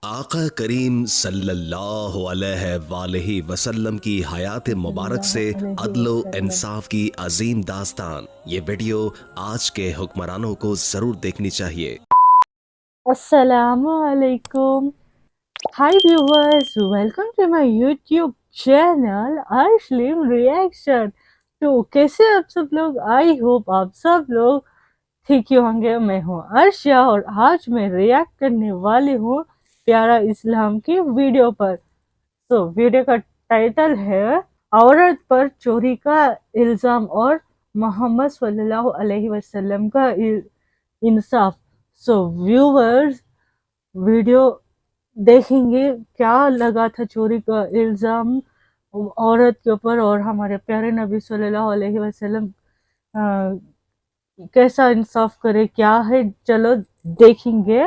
آقا کریم صلی اللہ علیہ وآلہ وسلم کی حیات مبارک سے عدل و انصاف کی عظیم داستان۔ یہ ویڈیو آج کے حکمرانوں کو ضرور دیکھنی چاہیے۔ السلام علیکم. Hi viewers, welcome to my YouTube channel Arslim Reaction. تو کیسے آپ سب لوگ؟ آئی ہوپ آپ سب لوگ ٹھیک ہی ہوں گے. میں ہوں عرشیا اور آج میں ریاکٹ کرنے والی ہوں پیارا اسلام کی ویڈیو پر. تو ویڈیو کا ٹائٹل ہے عورت پر چوری کا الزام اور محمد صلی اللہ علیہ وسلم کا انصاف. سو ویورز ویڈیو دیکھیں گے کیا لگا تھا چوری کا الزام عورت کے اوپر اور ہمارے پیارے نبی صلی اللہ علیہ وسلم کیسا انصاف کرے، کیا ہے. چلو دیکھیں گے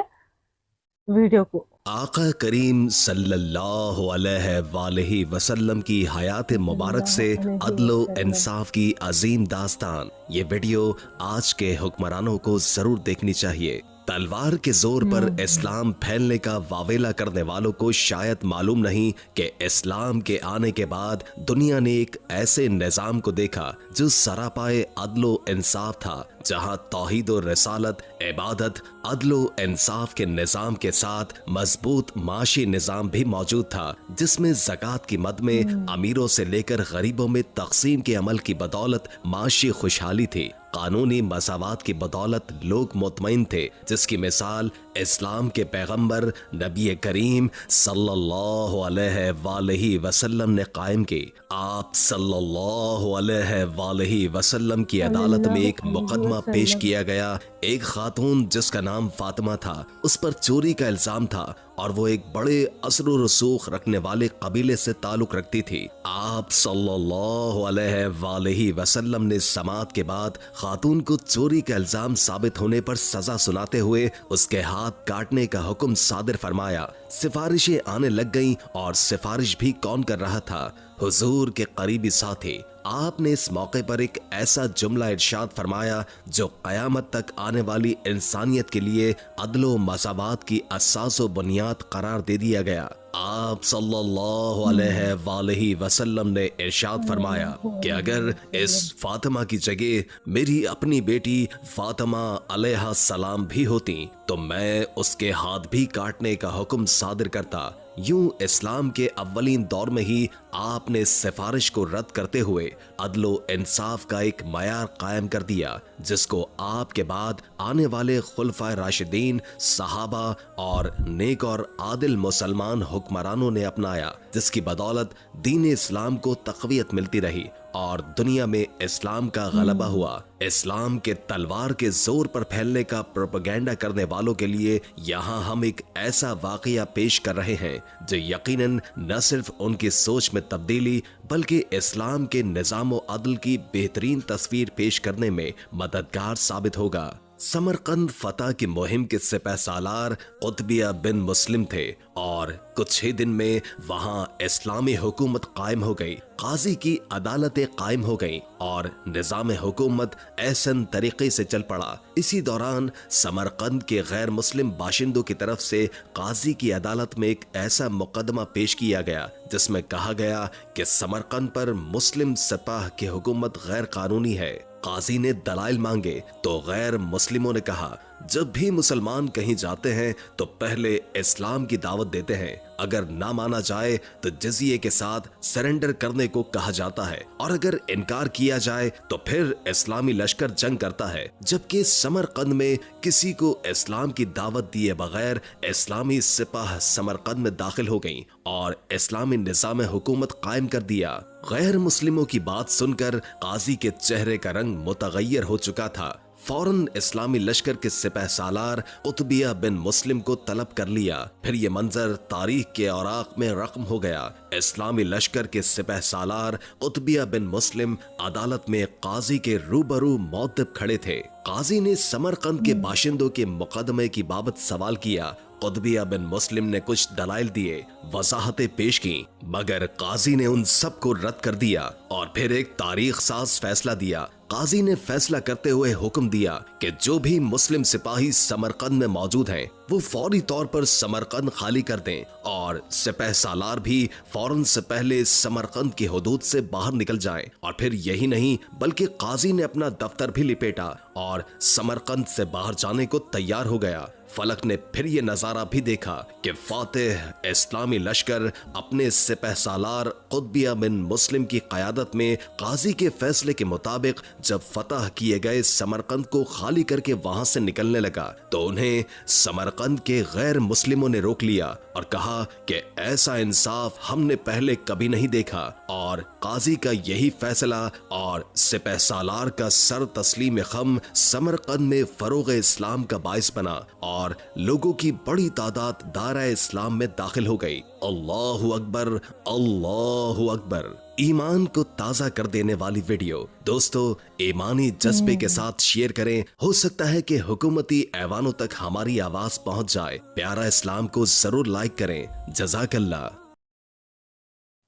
ویڈیو کو. آقا کریم صلی اللہ علیہ وآلہ وسلم کی حیات مبارک سے عدل و انصاف کی عظیم داستان. یہ ویڈیو آج کے حکمرانوں کو ضرور دیکھنی چاہیے. تلوار کے زور پر اسلام پھیلنے کا واویلا کرنے والوں کو شاید معلوم نہیں کہ اسلام کے آنے کے بعد دنیا نے ایک ایسے نظام کو دیکھا جو سراپائے عدل و انصاف تھا، جہاں توحید و رسالت، عبادت، عدل و انصاف کے نظام کے ساتھ مضبوط معاشی نظام بھی موجود تھا، جس میں زکوٰۃ کی مد میں امیروں سے لے کر غریبوں میں تقسیم کے عمل کی بدولت معاشی خوشحالی تھی. قانونی مساوات کی بدولت لوگ مطمئن تھے، جس کی مثال اسلام کے پیغمبر نبی کریم صلی اللہ علیہ وآلہ وسلم نے قائم کی. آپ صلی اللہ علیہ وآلہ وسلم کی عدالت میں ایک مقدمہ پیش کیا گیا. ایک خاتون جس کا نام فاطمہ تھا، اس پر چوری کا الزام تھا اور وہ ایک بڑے اثر و رسوخ رکھنے والے قبیلے سے تعلق رکھتی تھی. آپ صلی اللہ علیہ وآلہ وسلم نے سماعت کے بعد خاتون کو چوری کا الزام ثابت ہونے پر سزا سناتے ہوئے اس کے ہاتھ کاٹنے کا حکم صادر فرمایا. سفارشیں آنے لگ گئیں، اور سفارش بھی کون کر رہا تھا؟ حضور کے قریبی ساتھی. آپ نے اس موقع پر ایک ایسا جملہ ارشاد فرمایا جو قیامت تک آنے والی انسانیت کے لیے عدل و مساوات کی اساس و بنیاد قرار دے دیا گیا. آپ صلی اللہ علیہ وآلہ وسلم نے ارشاد فرمایا کہ اگر اس فاطمہ کی جگہ میری اپنی بیٹی فاطمہ علیہ السلام بھی ہوتی تو میں اس کے ہاتھ بھی کاٹنے کا حکم صادر کرتا. یوں اسلام کے اولین دور میں ہی آپ نے سفارش کو رد کرتے ہوئے عدل و انصاف کا ایک معیار قائم کر دیا، جس کو آپ کے بعد آنے والے خلفائے راشدین، صحابہ اور نیک اور عادل مسلمان حکمرانوں نے اپنایا، جس کی بدولت دین اسلام کو تقویت ملتی رہی اور دنیا میں اسلام کا غلبہ ہوا. اسلام کے تلوار کے زور پر پھیلنے کا پروپیگنڈا کرنے والوں کے لیے یہاں ہم ایک ایسا واقعہ پیش کر رہے ہیں جو یقیناً نہ صرف ان کی سوچ میں تبدیلی بلکہ اسلام کے نظام و عدل کی بہترین تصویر پیش کرنے میں مددگار ثابت ہوگا. سمرقند فتح کی مہم کے سپہ سالار قطبیہ بن مسلم تھے اور کچھ ہی دن میں وہاں اسلامی حکومت قائم ہو گئی. قاضی کی عدالتیں قائم ہو گئیں اور نظام حکومت احسن طریقے سے چل پڑا. اسی دوران سمرقند کے غیر مسلم باشندوں کی طرف سے قاضی کی عدالت میں ایک ایسا مقدمہ پیش کیا گیا جس میں کہا گیا کہ سمرقند پر مسلم سپاہ کی حکومت غیر قانونی ہے. قاضی نے دلائل مانگے تو غیر مسلموں نے کہا جب بھی مسلمان کہیں جاتے ہیں تو پہلے اسلام کی دعوت دیتے ہیں، اگر نہ مانا جائے تو جزیے کے ساتھ سرنڈر کرنے کو کہا جاتا ہے، اور اگر انکار کیا جائے تو پھر اسلامی لشکر جنگ کرتا ہے. جبکہ سمرقند میں کسی کو اسلام کی دعوت دیے بغیر اسلامی سپاہ سمرقند میں داخل ہو گئیں اور اسلامی نظام حکومت قائم کر دیا. غیر مسلموں کی بات سن کر قاضی کے چہرے کا رنگ متغیر ہو چکا تھا. فوراً اسلامی لشکر کے سپہ سالار قطبیہ بن مسلم کو طلب کر لیا. پھر یہ منظر تاریخ کے اوراق میں رقم ہو گیا. اسلامی لشکر کے سپہ سالار قطبیہ بن مسلم عدالت میں قاضی کے روبرو معتب کھڑے تھے. قاضی نے سمرقند کے باشندوں کے مقدمے کی بابت سوال کیا. قطبیہ بن مسلم نے کچھ دلائل دیے، وضاحتیں پیش کی، مگر قاضی نے ان سب کو رد کر دیا اور پھر ایک تاریخ ساز فیصلہ دیا. قاضی نے فیصلہ کرتے ہوئے حکم دیا کہ جو بھی مسلم سپاہی سمرقند میں موجود ہیں وہ فوری طور پر سمرقند خالی کر دیں اور سپہ سالار بھی فوراً سے پہلے سمرقند کی حدود سے باہر نکل جائیں۔ اور پھر یہی نہیں بلکہ قاضی نے اپنا دفتر بھی لپیٹا اور سمرقند سے باہر جانے کو تیار ہو گیا۔ فلک نے پھر یہ نظارہ بھی دیکھا کہ فاتح اسلامی لشکر اپنے سپہ سالار قطبیہ بن مسلم کی قیادت میں قاضی کے فیصلے کے مطابق جب فتح کیے گئے سمرقند کو خالی کر کے وہاں سے نکلنے لگا تو انہیں سمرقند کے غیر مسلموں نے روک لیا اور کہا کہ ایسا انصاف ہم نے پہلے کبھی نہیں دیکھا، اور قاضی کا یہی فیصلہ اور سپہ سالار کا سر تسلیم خم سمرقند میں فروغ اسلام کا باعث بنا اور لوگوں کی بڑی تعداد دائرہ اسلام میں داخل ہو گئی۔ اللہ اکبر، اللہ اکبر۔ ایمان کو تازہ کر دینے والی ویڈیو دوستو ایمانی جذبے کے ساتھ شیئر کریں، ہو سکتا ہے کہ حکومتی ایوانوں تک ہماری آواز پہنچ جائے۔ پیارا اسلام کو ضرور لائک کریں۔ جزاک اللہ۔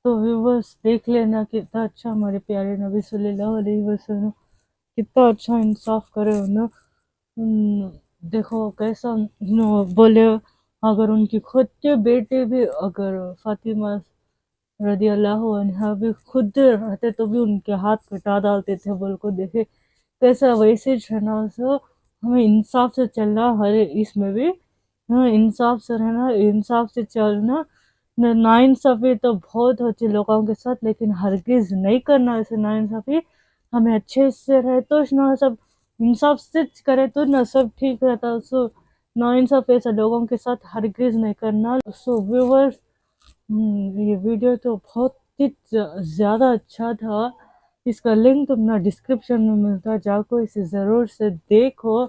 تو ویورس دیکھ لینا کتنا اچھا ہمارے پیارے نبی صلی اللہ علیہ وسلم کتنا اچھا انصاف کرے انہوں۔ دیکھو کیسا بولے، اگر ان کی خود کے بیٹے بھی، اگر فاطمہ رضی اللہ عنہ بھی خود رہتے تو بھی ان کے ہاتھ کٹا ڈالتے تھے۔ بول کو دیکھے کیسا ویسے رہنا، سو ہمیں انصاف سے چلنا، ہر اس میں بھی انصاف سے رہنا، انصاف سے چلنا۔ ناانصافی تو بہت ہوتی لوگوں کے ساتھ، لیکن ہرگز نہیں کرنا ایسے ناانصافی۔ ہمیں اچھے سے رہے تو نہ سب انصاف سے کرے تو نہ سب ٹھیک رہتا۔ سو ناانصافی ایسا لوگوں کے ساتھ ہرگز نہیں کرنا۔ سو ویورس یہ ویڈیو تو بہت ہی زیادہ اچھا تھا، اس کا لنک تمہیں ڈسکرپشن میں ملتا، جا کو اسے ضرور سے دیکھو۔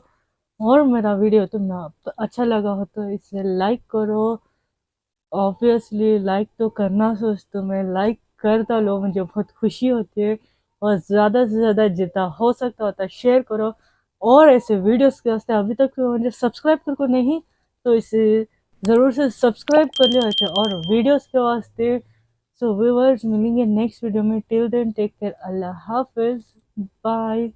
اور میرا ویڈیو تمہیں اچھا لگا ہو تو اسے لائک کرو، آبویسلی لائک تو کرنا، سوچ تو میں لائک کرتا لو، مجھے بہت خوشی ہوتی ہے، اور زیادہ سے زیادہ جتنا ہو سکتا ہوتا شیئر کرو۔ اور ایسے ویڈیوز کے واسطے ابھی تک مجھے سبسکرائب کر کو نہیں تو اسے ضرور سے سبسکرائب کر لو ایسے اور ویڈیوز کے واسطے۔ سو ویورز ملیں گے نیکسٹ ویڈیو میں، ٹل دین ٹیک کیئر، اللہ حافظ، بائے۔